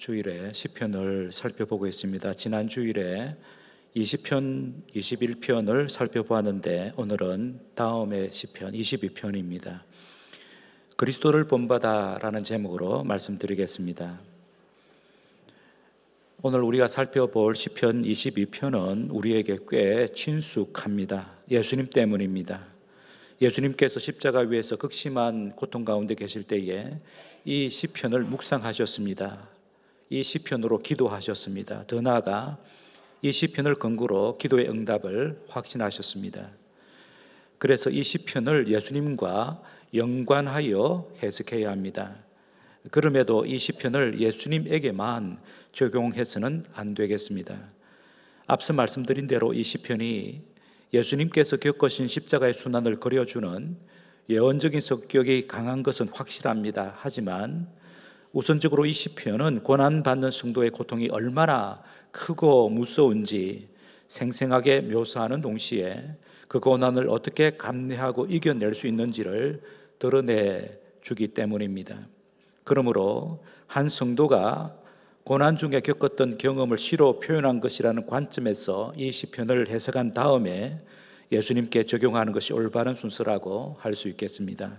주일에 시편을 살펴보고 있습니다. 지난 주일에 20편, 21편을 살펴보았는데 오늘은 다음의 시편 22편입니다. 그리스도를 본받아라는 제목으로 말씀드리겠습니다. 오늘 우리가 살펴볼 시편 22편은 우리에게 꽤 친숙합니다. 예수님 때문입니다. 예수님께서 십자가 위에서 극심한 고통 가운데 계실 때에 이 시편을 묵상하셨습니다. 이 시편으로 기도하셨습니다. 더 나아가 이 시편을 근거로 기도의 응답을 확신하셨습니다. 그래서 이 시편을 예수님과 연관하여 해석해야 합니다. 그럼에도 이 시편을 예수님에게만 적용해서는 안 되겠습니다. 앞서 말씀드린 대로 이 시편이 예수님께서 겪으신 십자가의 순환을 그려주는 예언적인 성격이 강한 것은 확실합니다. 하지만 우선적으로 이 시편은 고난받는 성도의 고통이 얼마나 크고 무서운지 생생하게 묘사하는 동시에 그 고난을 어떻게 감내하고 이겨낼 수 있는지를 드러내 주기 때문입니다. 그러므로 한 성도가 고난 중에 겪었던 경험을 시로 표현한 것이라는 관점에서 이 시편을 해석한 다음에 예수님께 적용하는 것이 올바른 순서라고 할 수 있겠습니다.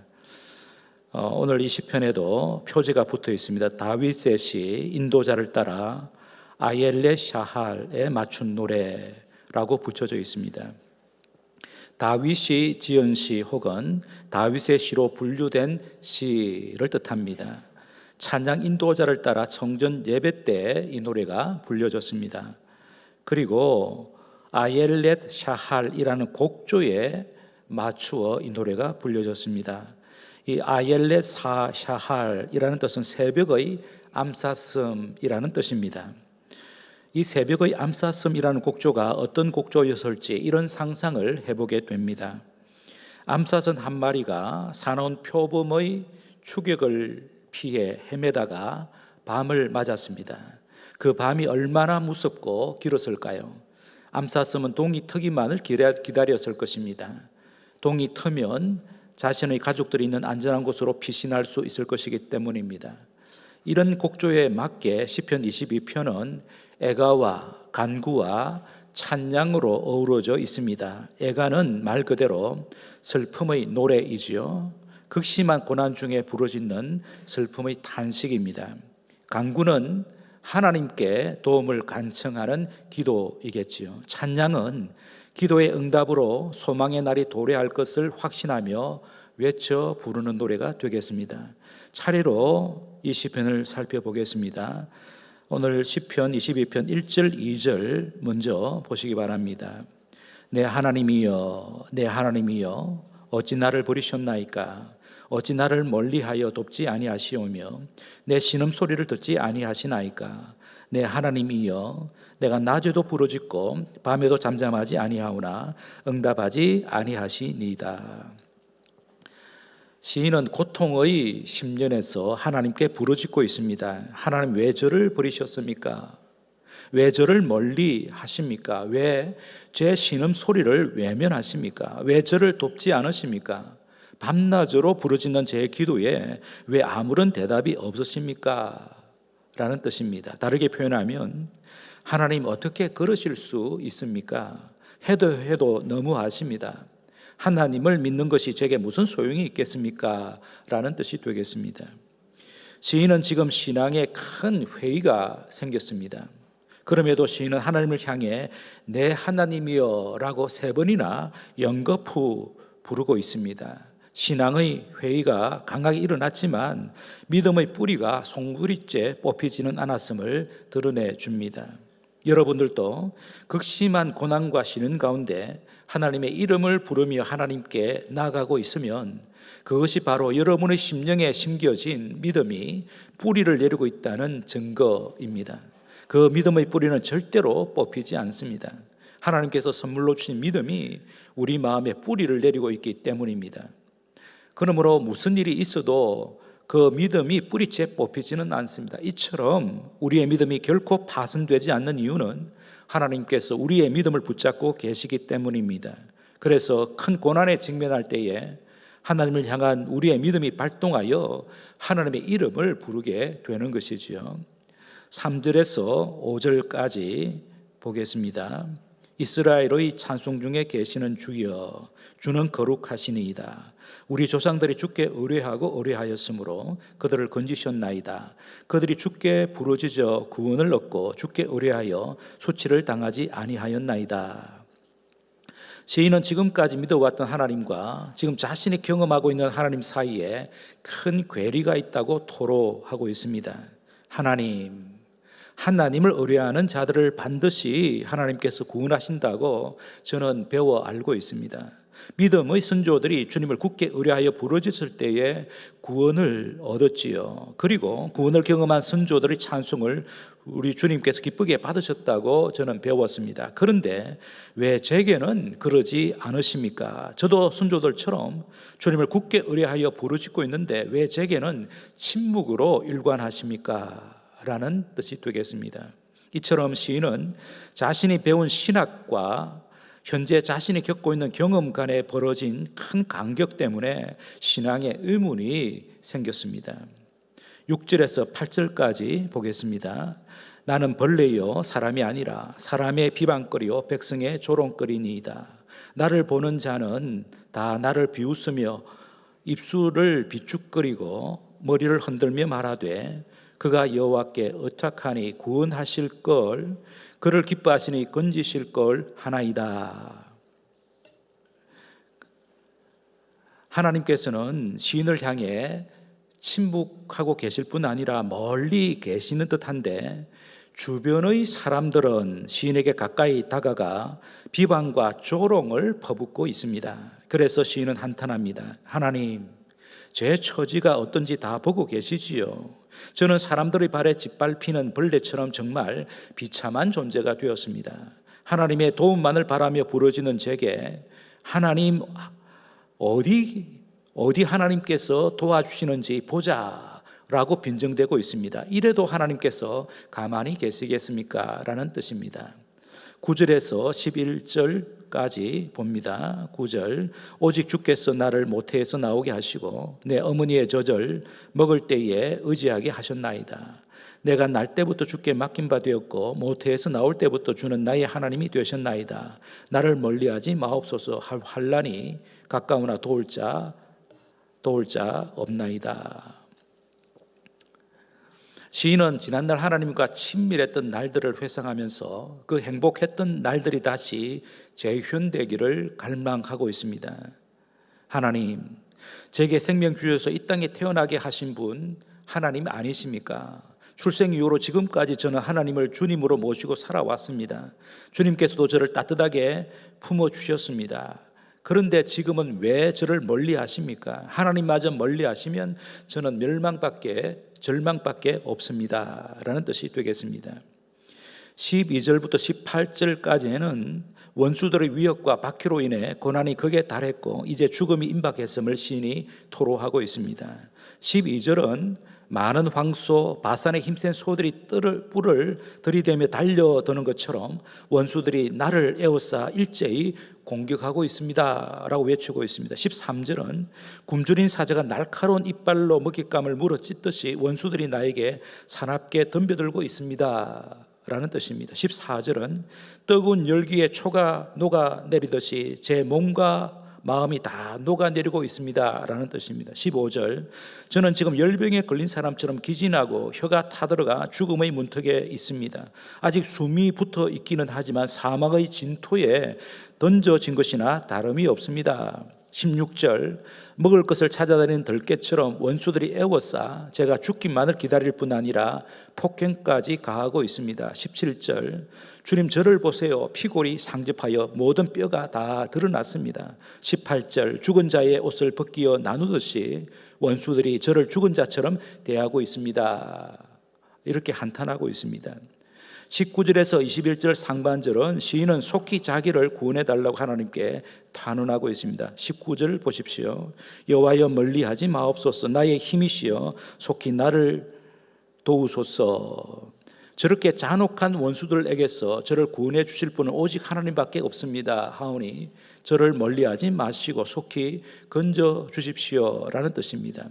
오늘 이 시편에도 표제가 붙어 있습니다. 다윗의 시 인도자를 따라 아옐레 샤할에 맞춘 노래라고 붙여져 있습니다. 다윗이 지은 시 혹은 다윗의 시로 분류된 시를 뜻합니다. 찬양 인도자를 따라 성전 예배 때 이 노래가 불려졌습니다. 그리고 아옐렛 샤할이라는 곡조에 맞추어 이 노래가 불려졌습니다. 이 아옐렛 샤할이라는 뜻은 새벽의 암사슴이라는 뜻입니다. 이 새벽의 암사슴이라는 곡조가 어떤 곡조였을지 이런 상상을 해보게 됩니다. 암사슴 한 마리가 사나운 표범의 추격을 피해 헤매다가 밤을 맞았습니다. 그 밤이 얼마나 무섭고 길었을까요? 암사슴은 동이 트기만을 기다렸을 것입니다. 동이 트면 자신의 가족들이 있는 안전한 곳으로 피신할 수 있을 것이기 때문입니다. 이런 곡조에 맞게 시편 22편은 애가와 간구와 찬양으로 어우러져 있습니다. 애가는 말 그대로 슬픔의 노래이지요. 극심한 고난 중에 부르짖는 슬픔의 탄식입니다. 간구는 하나님께 도움을 간청하는 기도이겠지요. 찬양은 기도의 응답으로 소망의 날이 도래할 것을 확신하며 외쳐 부르는 노래가 되겠습니다. 차례로 이 시편을 살펴보겠습니다. 오늘 시편 22편 1절 2절 먼저 보시기 바랍니다. 내 하나님이여 내 하나님이여 어찌 나를 버리셨나이까 어찌 나를 멀리하여 돕지 아니하시오며 내 신음소리를 듣지 아니하시나이까 내 하나님이여 내가 낮에도 부르짖고 밤에도 잠잠하지 아니하오나 응답하지 아니하시니이다. 시인은 고통의 심년에서 하나님께 부르짖고 있습니다. 하나님 왜 저를 버리셨습니까? 왜 저를 멀리 하십니까? 왜 제 신음소리를 외면하십니까? 왜 저를 돕지 않으십니까? 밤낮으로 부르짖는 제 기도에 왜 아무런 대답이 없으십니까? 라는 뜻입니다. 다르게 표현하면 하나님 어떻게 그러실 수 있습니까? 해도 너무하십니다. 하나님을 믿는 것이 제게 무슨 소용이 있겠습니까? 라는 뜻이 되겠습니다. 시인은 지금 신앙에 큰 회의가 생겼습니다. 그럼에도 시인은 하나님을 향해 내 하나님이여 라고 3번이나 연거푸 부르고 있습니다. 신앙의 회의가 강하게 일어났지만 믿음의 뿌리가 송두리째 뽑히지는 않았음을 드러내 줍니다. 여러분들도 극심한 고난과 시련 가운데 하나님의 이름을 부르며 하나님께 나아가고 있으면 그것이 바로 여러분의 심령에 심겨진 믿음이 뿌리를 내리고 있다는 증거입니다. 그 믿음의 뿌리는 절대로 뽑히지 않습니다. 하나님께서 선물로 주신 믿음이 우리 마음에 뿌리를 내리고 있기 때문입니다. 그러므로 무슨 일이 있어도 그 믿음이 뿌리째 뽑히지는 않습니다. 이처럼 우리의 믿음이 결코 파손되지 않는 이유는 하나님께서 우리의 믿음을 붙잡고 계시기 때문입니다. 그래서 큰 고난에 직면할 때에 하나님을 향한 우리의 믿음이 발동하여 하나님의 이름을 부르게 되는 것이지요. 3절에서 5절까지 보겠습니다. 이스라엘의 찬송 중에 계시는 주여, 주는 거룩하시니이다. 우리 조상들이 주께 의뢰하고 의뢰하였으므로 그들을 건지셨나이다. 그들이 주께 부르짖어 구원을 얻고 주께 의뢰하여 수치를 당하지 아니하였나이다. 시인은 지금까지 믿어왔던 하나님과 지금 자신이 경험하고 있는 하나님 사이에 큰 괴리가 있다고 토로하고 있습니다. 하나님을 의뢰하는 자들을 반드시 하나님께서 구원하신다고 저는 배워 알고 있습니다. 믿음의 선조들이 주님을 굳게 의뢰하여 부르짖을 때에 구원을 얻었지요. 그리고 구원을 경험한 선조들의 찬송을 우리 주님께서 기쁘게 받으셨다고 저는 배웠습니다. 그런데 왜 제게는 그러지 않으십니까? 저도 선조들처럼 주님을 굳게 의뢰하여 부르짖고 있는데 왜 제게는 침묵으로 일관하십니까? 라는 뜻이 되겠습니다. 이처럼 시인은 자신이 배운 신학과 현재 자신이 겪고 있는 경험 간에 벌어진 큰 간격 때문에 신앙에 의문이 생겼습니다. 6절에서 8절까지 보겠습니다. 나는 벌레요 사람이 아니라 사람의 비방거리요 백성의 조롱거리니이다. 나를 보는 자는 다 나를 비웃으며 입술을 비축거리고 머리를 흔들며 말하되 그가 여호와께 의탁하니 구원하실 걸, 그를 기뻐하시니 건지실 걸 하나이다. 하나님께서는 시인을 향해 침묵하고 계실 뿐 아니라 멀리 계시는 듯한데 주변의 사람들은 시인에게 가까이 다가가 비방과 조롱을 퍼붓고 있습니다. 그래서 시인은 한탄합니다. 하나님, 제 처지가 어떤지 다 보고 계시지요. 저는 사람들의 발에 짓밟히는 벌레처럼 정말 비참한 존재가 되었습니다. 하나님의 도움만을 바라며 부르짖는 제게 하나님 어디 하나님께서 도와주시는지 보자 라고 빈정대고 있습니다. 이래도 하나님께서 가만히 계시겠습니까? 라는 뜻입니다. 9절에서 11절까지 봅니다. 9절, 오직 주께서 나를 모태에서 나오게 하시고 내 어머니의 젖을 먹을 때에 의지하게 하셨나이다. 내가 날 때부터 주께 맡긴 바 되었고 모태에서 나올 때부터 주는 나의 하나님이 되셨나이다. 나를 멀리하지 마옵소서. 환난이 가까우나 도울 자 없나이다. 시인은 지난날 하나님과 친밀했던 날들을 회상하면서 그 행복했던 날들이 다시 재현되기를 갈망하고 있습니다. 하나님, 제게 생명 주셔서 이 땅에 태어나게 하신 분 하나님 아니십니까? 출생 이후로 지금까지 저는 하나님을 주님으로 모시고 살아왔습니다. 주님께서도 저를 따뜻하게 품어주셨습니다. 그런데 지금은 왜 저를 멀리 하십니까? 하나님마저 멀리 하시면 저는 절망밖에 없습니다 라는 뜻이 되겠습니다. 12절부터 18절까지는 원수들의 위협과 박해로 인해 고난이 극에 달했고 이제 죽음이 임박했음을 시인이 토로하고 있습니다. 12절은 많은 황소, 바산의 힘센 소들이 뿔을 들이대며 달려드는 것처럼 원수들이 나를 에워싸 일제히 공격하고 있습니다 라고 외치고 있습니다. 13절은 굶주린 사자가 날카로운 이빨로 먹잇감을 물어찢듯이 원수들이 나에게 사납게 덤벼들고 있습니다 라는 뜻입니다. 14절은 뜨거운 열기에 초가 녹아내리듯이 제 몸과 마음이 다 녹아내리고 있습니다 라는 뜻입니다. 15절, 저는 지금 열병에 걸린 사람처럼 기진하고 혀가 타들어가 죽음의 문턱에 있습니다. 아직 숨이 붙어 있기는 하지만 사망의 진토에 던져진 것이나 다름이 없습니다. 16절, 먹을 것을 찾아다니는 들깨처럼 원수들이 애워싸 제가 죽기만을 기다릴 뿐 아니라 폭행까지 가하고 있습니다. 17절, 주님 저를 보세요. 피골이 상접하여 모든 뼈가 다 드러났습니다. 18절, 죽은 자의 옷을 벗기어 나누듯이 원수들이 저를 죽은 자처럼 대하고 있습니다. 이렇게 한탄하고 있습니다. 19절에서 21절 상반절은 시인은 속히 자기를 구원해달라고 하나님께 탄원하고 있습니다. 19절 보십시오. 여호와여 멀리하지 마옵소서. 나의 힘이시여 속히 나를 도우소서. 저렇게 잔혹한 원수들에게서 저를 구원해 주실 분은 오직 하나님밖에 없습니다 하오니 저를 멀리하지 마시고 속히 건져 주십시오라는 뜻입니다.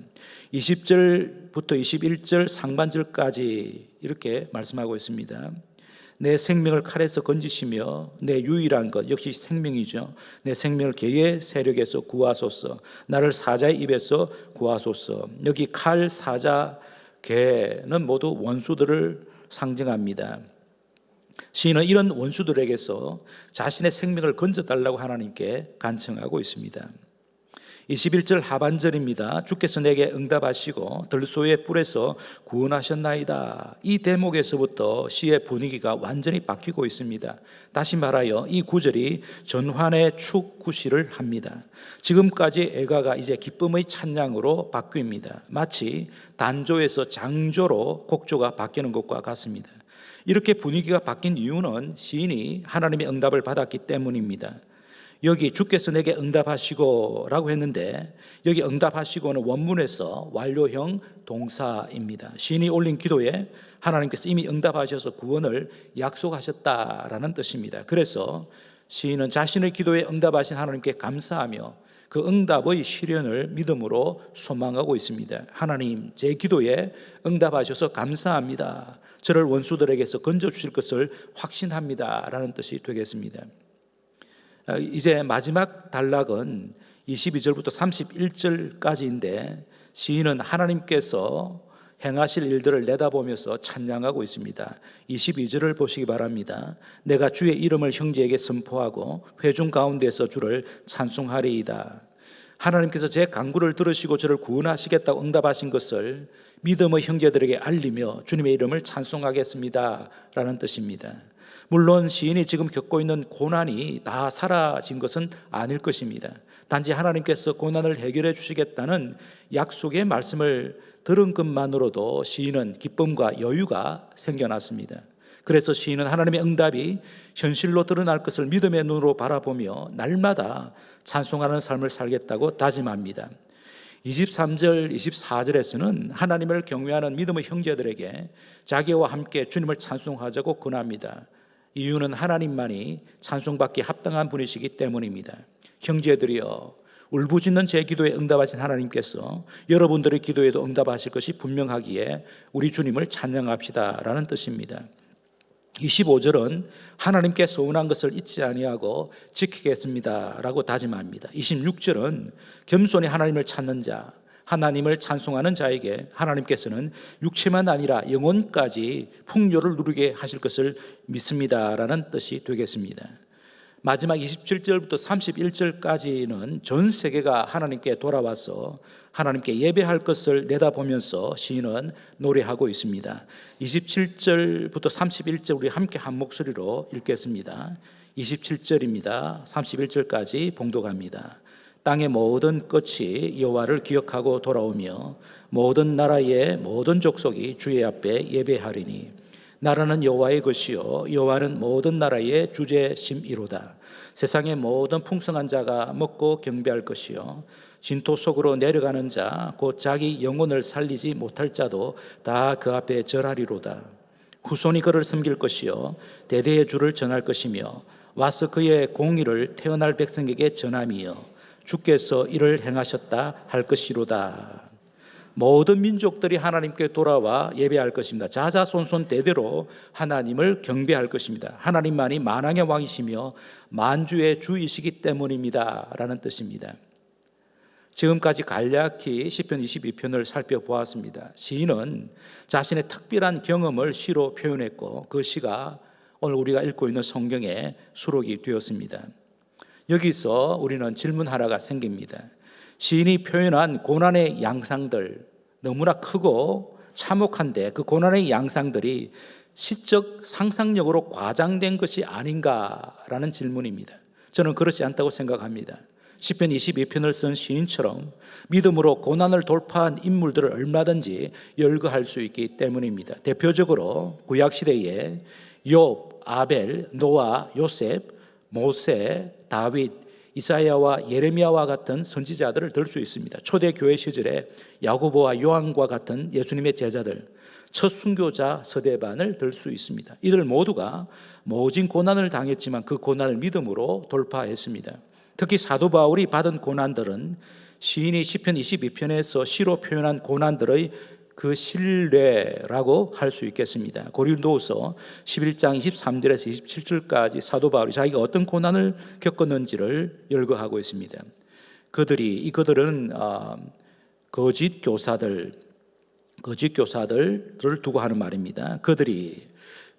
20절부터 21절 상반절까지 이렇게 말씀하고 있습니다. 내 생명을 칼에서 건지시며 내 유일한 것 역시 생명이죠. 내 생명을 개의 세력에서 구하소서. 나를 사자의 입에서 구하소서. 여기 칼, 사자, 개는 모두 원수들을 상징합니다. 시인은 이런 원수들에게서 자신의 생명을 건져달라고 하나님께 간청하고 있습니다. 21절 하반절입니다. 주께서 내게 응답하시고 들소의 뿔에서 구원하셨나이다. 이 대목에서부터 시의 분위기가 완전히 바뀌고 있습니다. 다시 말하여 이 구절이 전환의 축구시를 합니다. 지금까지 애가가 이제 기쁨의 찬양으로 바뀝니다. 마치 단조에서 장조로 곡조가 바뀌는 것과 같습니다. 이렇게 분위기가 바뀐 이유는 시인이 하나님의 응답을 받았기 때문입니다. 여기 주께서 내게 응답하시고 라고 했는데 여기 응답하시고는 원문에서 완료형 동사입니다. 시인이 올린 기도에 하나님께서 이미 응답하셔서 구원을 약속하셨다라는 뜻입니다. 그래서 시인은 자신의 기도에 응답하신 하나님께 감사하며 그 응답의 실현을 믿음으로 소망하고 있습니다. 하나님, 제 기도에 응답하셔서 감사합니다. 저를 원수들에게서 건져주실 것을 확신합니다 라는 뜻이 되겠습니다. 이제 마지막 단락은 22절부터 31절까지인데 시인은 하나님께서 행하실 일들을 내다보면서 찬양하고 있습니다. 22절을 보시기 바랍니다. 내가 주의 이름을 형제에게 선포하고 회중 가운데서 주를 찬송하리이다. 하나님께서 제 간구를 들으시고 저를 구원하시겠다고 응답하신 것을 믿음의 형제들에게 알리며 주님의 이름을 찬송하겠습니다 라는 뜻입니다. 물론 시인이 지금 겪고 있는 고난이 다 사라진 것은 아닐 것입니다. 단지 하나님께서 고난을 해결해 주시겠다는 약속의 말씀을 들은 것만으로도 시인은 기쁨과 여유가 생겨났습니다. 그래서 시인은 하나님의 응답이 현실로 드러날 것을 믿음의 눈으로 바라보며 날마다 찬송하는 삶을 살겠다고 다짐합니다. 23절, 24절에서는 하나님을 경외하는 믿음의 형제들에게 자기와 함께 주님을 찬송하자고 권합니다. 이유는 하나님만이 찬송받기 합당한 분이시기 때문입니다. 형제들이여, 울부짖는 제 기도에 응답하신 하나님께서 여러분들의 기도에도 응답하실 것이 분명하기에 우리 주님을 찬양합시다 라는 뜻입니다. 25절은 하나님께 소원한 것을 잊지 아니하고 지키겠습니다 라고 다짐합니다. 26절은 겸손히 하나님을 찾는 자, 하나님을 찬송하는 자에게 하나님께서는 육체만 아니라 영혼까지 풍요를 누리게 하실 것을 믿습니다 라는 뜻이 되겠습니다. 마지막 27절부터 31절까지는 전 세계가 하나님께 돌아와서 하나님께 예배할 것을 내다보면서 시인은 노래하고 있습니다. 27절부터 31절 우리 함께 한 목소리로 읽겠습니다. 27절입니다. 31절까지 봉독합니다. 땅의 모든 끝이 여호와를 기억하고 돌아오며 모든 나라의 모든 족속이 주의 앞에 예배하리니 나라는 여호와의 것이요 여호와는 모든 나라의 주제심이로다. 세상의 모든 풍성한 자가 먹고 경배할 것이요 진토 속으로 내려가는 자 곧 자기 영혼을 살리지 못할 자도 다 그 앞에 절하리로다. 후손이 그를 섬길 것이요 대대의 주를 전할 것이며 와서 그의 공의를 태어날 백성에게 전함이요 주께서 이를 행하셨다 할 것이로다. 모든 민족들이 하나님께 돌아와 예배할 것입니다. 자자손손 대대로 하나님을 경배할 것입니다. 하나님만이 만왕의 왕이시며 만주의 주이시기 때문입니다 라는 뜻입니다. 지금까지 간략히 시편 22편을 살펴보았습니다. 시인은 자신의 특별한 경험을 시로 표현했고 그 시가 오늘 우리가 읽고 있는 성경에 수록이 되었습니다. 여기서 우리는 질문 하나가 생깁니다. 시인이 표현한 고난의 양상들 너무나 크고 참혹한데 그 고난의 양상들이 시적 상상력으로 과장된 것이 아닌가라는 질문입니다. 저는 그렇지 않다고 생각합니다. 시편 22편을 쓴 시인처럼 믿음으로 고난을 돌파한 인물들을 얼마든지 열거할 수 있기 때문입니다. 대표적으로 구약시대에 욥, 아벨, 노아, 요셉, 모세, 다윗, 이사야와 예레미야와 같은 선지자들을 들 수 있습니다. 초대교회 시절에 야고보와 요한과 같은 예수님의 제자들, 첫 순교자 서대반을 들 수 있습니다. 이들 모두가 모진 고난을 당했지만 그 고난을 믿음으로 돌파했습니다. 특히 사도 바울이 받은 고난들은 시인이 시편 22편에서 시로 표현한 고난들의 그 신뢰라고 할 수 있겠습니다. 고린도후서 11장 23절에서 27절까지 사도 바울이 자기가 어떤 고난을 겪었는지를 열거하고 있습니다. 그들은 거짓 교사들을 두고 하는 말입니다. 그들이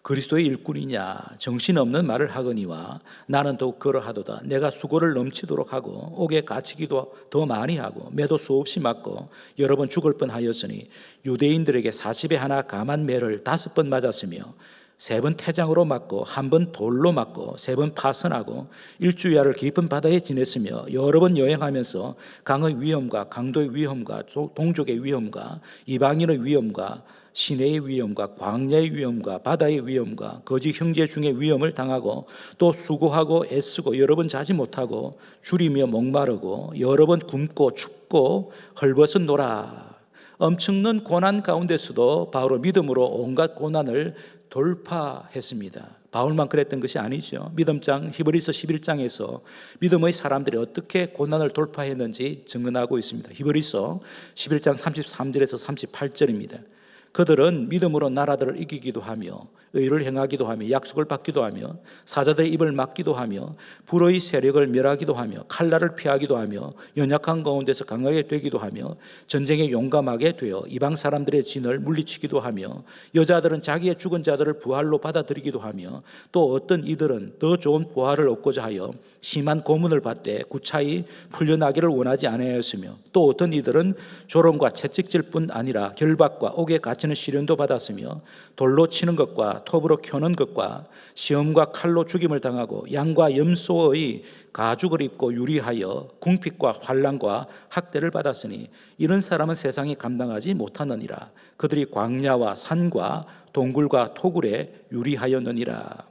그리스도의 일꾼이냐 정신없는 말을 하거니와 나는 더욱 그러하도다. 내가 수고를 넘치도록 하고 옥에 갇히기도 더 많이 하고 매도 수없이 맞고 여러 번 죽을 뻔하였으니 유대인들에게 40에 하나 감한 매를 5번 맞았으며 3번 태장으로 맞고 1번 돌로 맞고 3번 파선하고 일주야를 깊은 바다에 지냈으며 여러 번 여행하면서 강의 위험과 강도의 위험과 동족의 위험과 이방인의 위험과 시내의 위험과 광야의 위험과 바다의 위험과 거짓 형제 중에 위험을 당하고 또 수고하고 애쓰고 여러 번 자지 못하고 줄이며 목마르고 여러 번 굶고 춥고 헐벗었노라. 엄청난 고난 가운데서도 바울은 믿음으로 온갖 고난을 돌파했습니다. 바울만 그랬던 것이 아니죠. 믿음장 히브리서 11장에서 믿음의 사람들이 어떻게 고난을 돌파했는지 증언하고 있습니다. 히브리서 11장 33절에서 38절입니다. 그들은 믿음으로 나라들을 이기기도 하며 의를 행하기도 하며 약속을 받기도 하며 사자들의 입을 막기도 하며 불의 세력을 멸하기도 하며 칼날을 피하기도 하며 연약한 가운데서 강하게 되기도 하며 전쟁에 용감하게 되어 이방 사람들의 진을 물리치기도 하며 여자들은 자기의 죽은 자들을 부활로 받아들이기도 하며 또 어떤 이들은 더 좋은 부활을 얻고자 하여 심한 고문을 받되 구차히 풀려나기를 원하지 아니하였으며 또 어떤 이들은 조롱과 채찍질 뿐 아니라 결박과 옥에 갇히는 시련도 받았으며 돌로 치는 것과 톱으로 켜는 것과 시험과 칼로 죽임을 당하고 양과 염소의 가죽을 입고 유리하여 궁핍과 환난과 학대를 받았으니 이런 사람은 세상이 감당하지 못하느니라. 그들이 광야와 산과 동굴과 토굴에 유리하였느니라.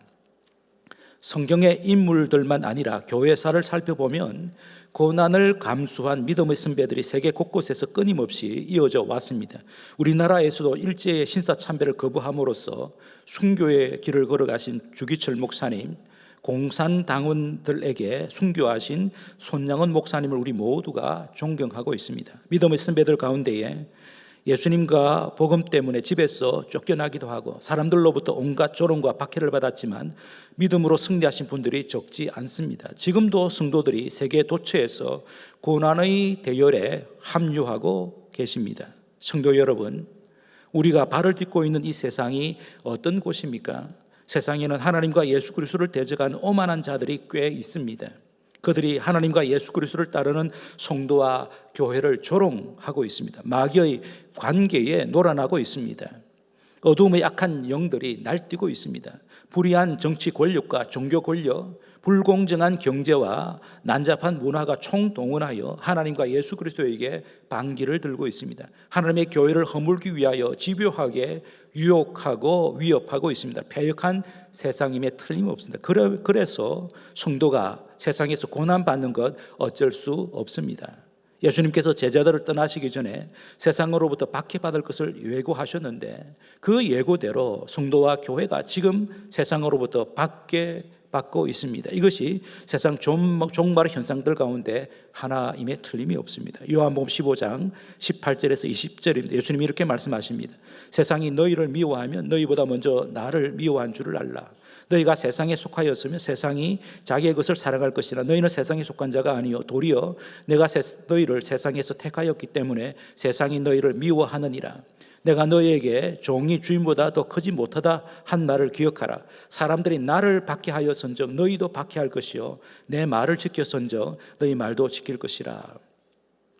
성경의 인물들만 아니라 교회사를 살펴보면 고난을 감수한 믿음의 선배들이 세계 곳곳에서 끊임없이 이어져 왔습니다. 우리나라에서도 일제의 신사참배를 거부함으로써 순교의 길을 걸어가신 주기철 목사님, 공산당원들에게 순교하신 손양원 목사님을 우리 모두가 존경하고 있습니다. 믿음의 선배들 가운데에 예수님과 복음 때문에 집에서 쫓겨나기도 하고 사람들로부터 온갖 조롱과 박해를 받았지만 믿음으로 승리하신 분들이 적지 않습니다. 지금도 성도들이 세계 도처에서 고난의 대열에 합류하고 계십니다. 성도 여러분, 우리가 발을 딛고 있는 이 세상이 어떤 곳입니까? 세상에는 하나님과 예수 그리스도를 대적하는 오만한 자들이 꽤 있습니다. 그들이 하나님과 예수 그리스도를 따르는 성도와 교회를 조롱하고 있습니다. 마귀의 관계에 놀아나고 있습니다. 어둠의 악한 영들이 날뛰고 있습니다. 불의한 정치 권력과 종교 권력, 불공정한 경제와 난잡한 문화가 총동원하여 하나님과 예수 그리스도에게 반기를 들고 있습니다. 하나님의 교회를 허물기 위하여 집요하게 유혹하고 위협하고 있습니다. 패역한 세상임에 틀림없습니다. 그래서 성도가 세상에서 고난받는 것 어쩔 수 없습니다. 예수님께서 제자들을 떠나시기 전에 세상으로부터 박해받을 것을 예고하셨는데 그 예고대로 성도와 교회가 지금 세상으로부터 박해받고 있습니다. 이것이 세상 종말의 현상들 가운데 하나임에 틀림이 없습니다. 요한복음 15장 18절에서 20절입니다. 예수님이 이렇게 말씀하십니다. 세상이 너희를 미워하면 너희보다 먼저 나를 미워한 줄을 알라. 너희가 세상에 속하였으면 세상이 자기의 것을 사랑할 것이라. 너희는 세상에 속한 자가 아니요 도리어 내가 너희를 세상에서 택하였기 때문에 세상이 너희를 미워하느니라. 내가 너희에게 종이 주인보다 더 크지 못하다 한 말을 기억하라. 사람들이 나를 박해하였은즉 너희도 박해할 것이요 내 말을 지켰은즉 너희 말도 지킬 것이라.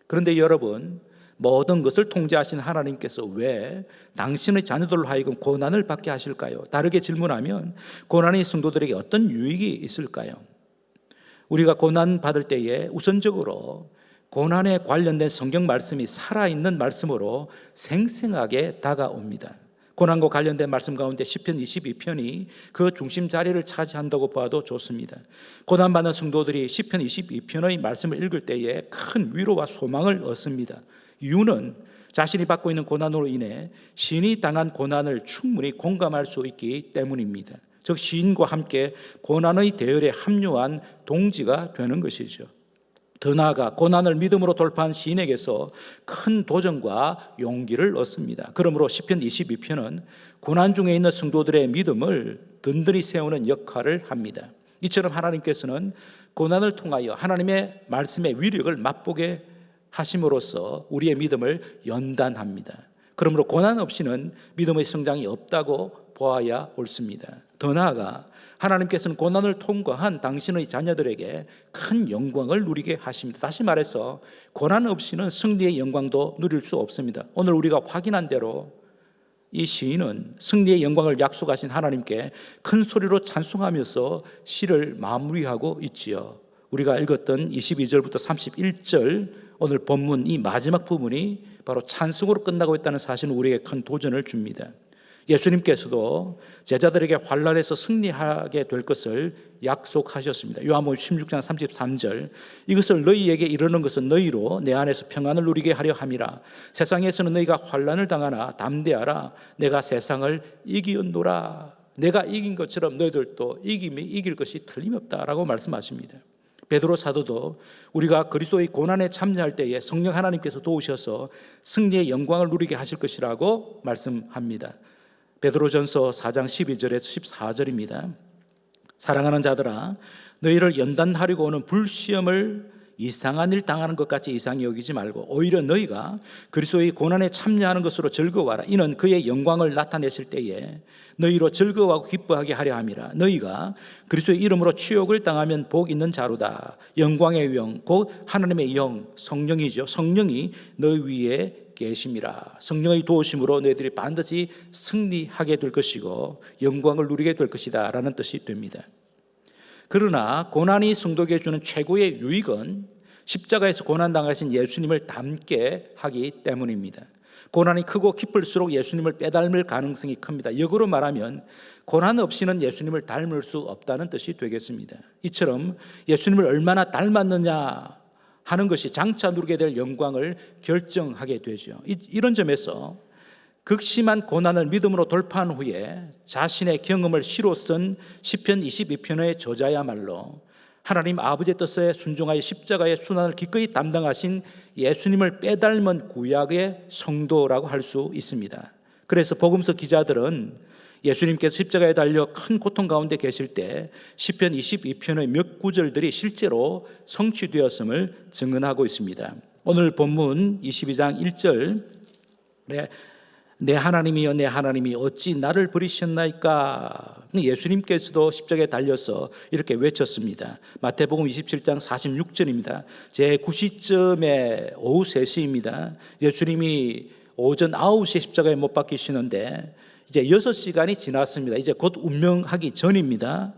그런데 여러분, 모든 것을 통제하신 하나님께서 왜 당신의 자녀들로 하여금 고난을 받게 하실까요? 다르게 질문하면 고난이 성도들에게 어떤 유익이 있을까요? 우리가 고난 받을 때에 우선적으로 고난에 관련된 성경 말씀이 살아있는 말씀으로 생생하게 다가옵니다. 고난과 관련된 말씀 가운데 시편 22편이 그 중심 자리를 차지한다고 봐도 좋습니다. 고난받는 성도들이 시편 22편의 말씀을 읽을 때에 큰 위로와 소망을 얻습니다. 이유는 자신이 받고 있는 고난으로 인해 시인이 당한 고난을 충분히 공감할 수 있기 때문입니다. 즉 시인과 함께 고난의 대열에 합류한 동지가 되는 것이죠. 더 나아가 고난을 믿음으로 돌파한 시인에게서 큰 도전과 용기를 얻습니다. 그러므로 시편 22편은 고난 중에 있는 성도들의 믿음을 든든히 세우는 역할을 합니다. 이처럼 하나님께서는 고난을 통하여 하나님의 말씀의 위력을 맛보게 하심으로써 우리의 믿음을 연단합니다. 그러므로 고난 없이는 믿음의 성장이 없다고 보아야 옳습니다. 더 나아가 하나님께서는 고난을 통과한 당신의 자녀들에게 큰 영광을 누리게 하십니다. 다시 말해서 고난 없이는 승리의 영광도 누릴 수 없습니다. 오늘 우리가 확인한 대로 이 시인은 승리의 영광을 약속하신 하나님께 큰 소리로 찬송하면서 시를 마무리하고 있지요. 우리가 읽었던 22절부터 31절 오늘 본문 이 마지막 부분이 바로 찬송으로 끝나고 있다는 사실은 우리에게 큰 도전을 줍니다. 예수님께서도 제자들에게 환난에서 승리하게 될 것을 약속하셨습니다. 요한복음 16장 33절 이것을 너희에게 이르는 것은 너희로 내 안에서 평안을 누리게 하려 함이라. 세상에서는 너희가 환난을 당하나 담대하라. 내가 세상을 이기었노라. 내가 이긴 것처럼 너희들도 이길 것이 틀림없다라고 말씀하십니다. 베드로 사도도 우리가 그리스도의 고난에 참여할 때에 성령 하나님께서 도우셔서 승리의 영광을 누리게 하실 것이라고 말씀합니다. 베드로전서 4장 12절에서 14절입니다. 사랑하는 자들아 너희를 연단하려고 오는 불시험을 이상한 일 당하는 것 같이 이상히 여기지 말고 오히려 너희가 그리스도의 고난에 참여하는 것으로 즐거워하라. 이는 그의 영광을 나타내실 때에 너희로 즐거워하고 기뻐하게 하려 함이라. 너희가 그리스도의 이름으로 치욕을 당하면 복 있는 자로다. 영광의 영 곧 하나님의 영 성령이죠. 성령이 너희 위에 계심이라. 성령의 도우심으로 너희들이 반드시 승리하게 될 것이고 영광을 누리게 될 것이다 라는 뜻이 됩니다. 그러나 고난이 성도에게 주는 최고의 유익은 십자가에서 고난당하신 예수님을 닮게 하기 때문입니다. 고난이 크고 깊을수록 예수님을 빼닮을 가능성이 큽니다. 역으로 말하면 고난 없이는 예수님을 닮을 수 없다는 뜻이 되겠습니다. 이처럼 예수님을 얼마나 닮았느냐 하는 것이 장차 누리게 될 영광을 결정하게 되죠. 이런 점에서 극심한 고난을 믿음으로 돌파한 후에 자신의 경험을 시로 쓴 시편 22편의 저자야말로 하나님 아버지의 뜻에 순종하여 십자가의 순환을 기꺼이 담당하신 예수님을 빼닮은 구약의 성도라고 할 수 있습니다. 그래서 복음서 기자들은 예수님께서 십자가에 달려 큰 고통 가운데 계실 때 시편 22편의 몇 구절들이 실제로 성취되었음을 증언하고 있습니다. 오늘 본문 22장 1절에 내 하나님이여 내 하나님이 어찌 나를 버리셨나이까. 예수님께서도 십자가에 달려서 이렇게 외쳤습니다. 마태복음 27장 46절입니다. 제 9시쯤에 오후 3시입니다. 예수님이 오전 9시에 십자가에 못 박히시는데 이제 6시간이 지났습니다. 이제 곧 운명하기 전입니다.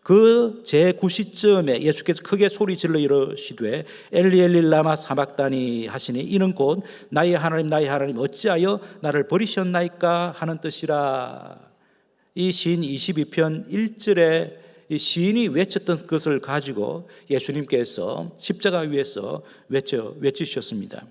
그 제9시쯤에 예수께서 크게 소리 질러 이르시되 엘리 엘리 라마 사박다니 하시니 이는 곧 나의 하나님 나의 하나님 어찌하여 나를 버리셨나이까 하는 뜻이라. 이 시인 22편 1절에 이 시인이 외쳤던 것을 가지고 예수님께서 십자가 위에서 외치셨습니다.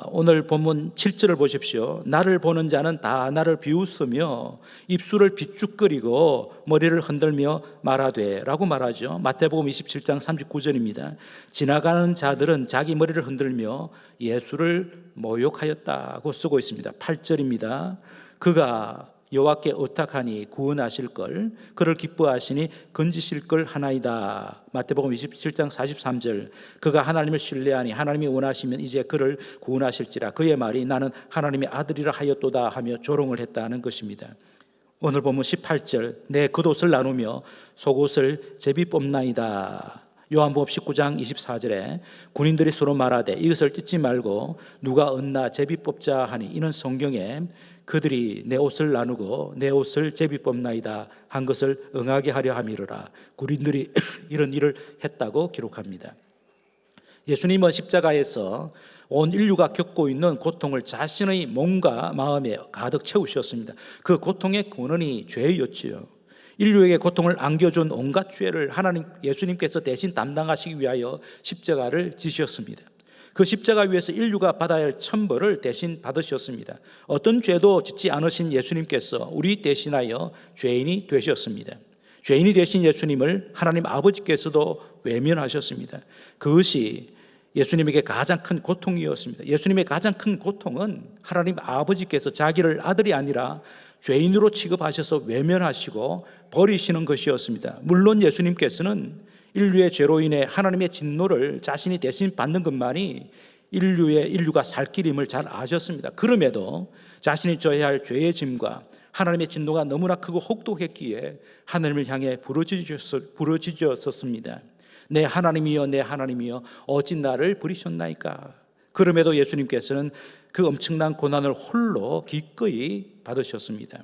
오늘 본문 7절을 보십시오. 나를 보는 자는 다 나를 비웃으며 입술을 비죽거리고 머리를 흔들며 말하되 라고 말하죠. 마태복음 27장 39절입니다. 지나가는 자들은 자기 머리를 흔들며 예수를 모욕하였다고 쓰고 있습니다. 8절입니다. 그가 여호와께 의탁하니 구원하실 걸 그를 기뻐하시니 건지실 걸 하나이다. 마태복음 27장 43절 그가 하나님을 신뢰하니 하나님이 원하시면 이제 그를 구원하실지라. 그의 말이 나는 하나님의 아들이라 하였도다 하며 조롱을 했다는 것입니다. 오늘 보면 18절 내 겉옷을 나누며 속옷을 제비 뽑나이다. 요한복음 19장 24절에 군인들이 서로 말하되 이것을 찢지 말고 누가 얻나 제비 뽑자 하니 이는 성경에 그들이 내 옷을 나누고 내 옷을 제비 뽑나이다 한 것을 응하게 하려 함이로라. 군인들이 이런 일을 했다고 기록합니다. 예수님은 십자가에서 온 인류가 겪고 있는 고통을 자신의 몸과 마음에 가득 채우셨습니다. 그 고통의 근원이 죄였지요. 인류에게 고통을 안겨준 온갖 죄를 하나님 예수님께서 대신 담당하시기 위하여 십자가를 지셨습니다. 그 십자가 위에서 인류가 받아야 할 천벌을 대신 받으셨습니다. 어떤 죄도 짓지 않으신 예수님께서 우리 대신하여 죄인이 되셨습니다. 죄인이 되신 예수님을 하나님 아버지께서도 외면하셨습니다. 그것이 예수님에게 가장 큰 고통이었습니다. 예수님의 가장 큰 고통은 하나님 아버지께서 자기를 아들이 아니라 죄인으로 취급하셔서 외면하시고 버리시는 것이었습니다. 물론 예수님께서는 인류의 죄로 인해 하나님의 진노를 자신이 대신 받는 것만이 인류가 살 길임을 잘 아셨습니다. 그럼에도 자신이 져야 할 죄의 짐과 하나님의 진노가 너무나 크고 혹독했기에 하나님을 향해 부르짖었습니다. 내 하나님이여, 내 하나님이여, 어찌 나를 버리셨나이까. 그럼에도 예수님께서는 그 엄청난 고난을 홀로 기꺼이 받으셨습니다.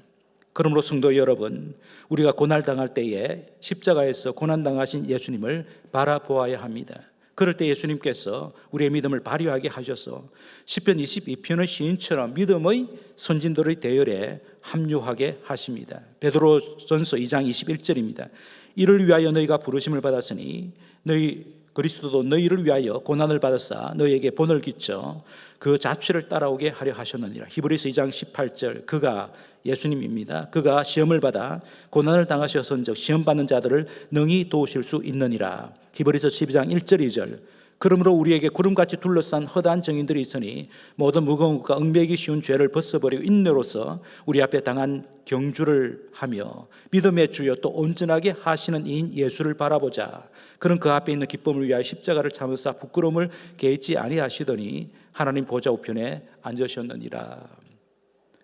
그러므로 성도 여러분, 우리가 고난당할 때에 십자가에서 고난당하신 예수님을 바라보아야 합니다. 그럴 때 예수님께서 우리의 믿음을 발휘하게 하셔서 시편 22편의 시인처럼 믿음의 선진들의 대열에 합류하게 하십니다. 베드로전서 2장 21절입니다. 이를 위하여 너희가 부르심을 받았으니 너희 그리스도도 너희를 위하여 고난을 받았사 너희에게 본을 끼쳐 그 자취를 따라오게 하려 하셨느니라. 히브리서 2장 18절, 그가 예수님입니다. 그가 시험을 받아 고난을 당하셨은즉 시험 받는 자들을 능히 도우실 수 있느니라. 히브리서 12장 1절 2절. 그러므로 우리에게 구름같이 둘러싼 허다한 정인들이 있으니 모든 무거운 것과 얽매이기 쉬운 죄를 벗어버리고 인내로서 우리 앞에 당한 경주를 하며 믿음의 주여 또 온전하게 하시는 이인 예수를 바라보자. 그는 그 앞에 있는 기쁨을 위하여 십자가를 참으사 부끄러움을 개의치 아니하시더니 하나님 보좌 우편에 앉으셨느니라.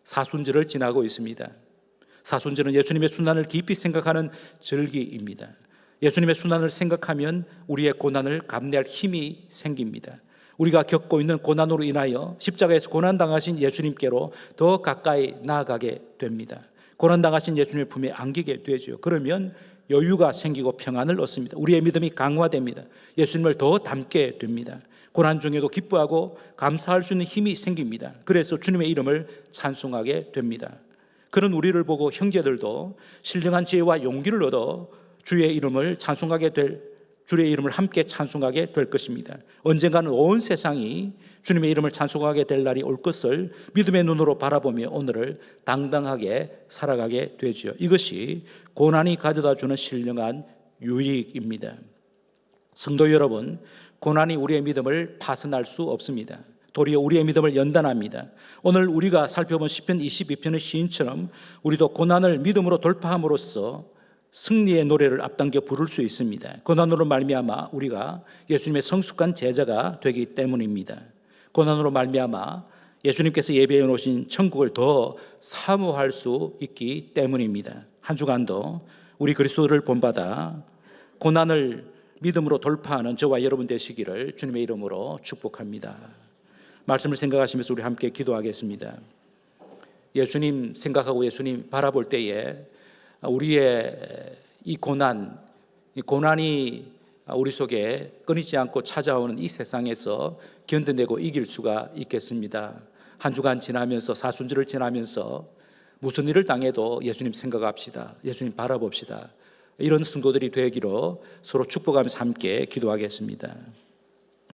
사순절을 지나고 있습니다. 사순절은 예수님의 순환을 깊이 생각하는 절기입니다. 예수님의 순환을 생각하면 우리의 고난을 감내할 힘이 생깁니다. 우리가 겪고 있는 고난으로 인하여 십자가에서 고난당하신 예수님께로 더 가까이 나아가게 됩니다. 고난당하신 예수님의 품에 안기게 되죠. 그러면 여유가 생기고 평안을 얻습니다. 우리의 믿음이 강화됩니다. 예수님을 더 닮게 됩니다. 고난 중에도 기뻐하고 감사할 수 있는 힘이 생깁니다. 그래서 주님의 이름을 찬송하게 됩니다. 그런 우리를 보고 형제들도 신령한 지혜와 용기를 얻어 주의 이름을 함께 찬송하게 될 것입니다. 언젠가는 온 세상이 주님의 이름을 찬송하게 될 날이 올 것을 믿음의 눈으로 바라보며 오늘을 당당하게 살아가게 되죠. 이것이 고난이 가져다주는 신령한 유익입니다. 성도 여러분, 고난이 우리의 믿음을 파손할 수 없습니다. 도리어 우리의 믿음을 연단합니다. 오늘 우리가 살펴본 시편 22편의 시인처럼 우리도 고난을 믿음으로 돌파함으로써 승리의 노래를 앞당겨 부를 수 있습니다. 고난으로 말미암아 우리가 예수님의 성숙한 제자가 되기 때문입니다. 고난으로 말미암아 예수님께서 예배해 놓으신 천국을 더 사모할 수 있기 때문입니다. 한 주간도 우리 그리스도를 본받아 고난을 믿음으로 돌파하는 저와 여러분 되시기를 주님의 이름으로 축복합니다. 말씀을 생각하시면서 우리 함께 기도하겠습니다. 예수님 생각하고 예수님 바라볼 때에 우리의 이 고난이 우리 속에 끊이지 않고 찾아오는 이 세상에서 견뎌내고 이길 수가 있겠습니다. 한 주간 지나면서 사순절을 지나면서 무슨 일을 당해도 예수님 생각합시다. 예수님 바라봅시다. 이런 성도들이 되기로 서로 축복하면서 함께 기도하겠습니다.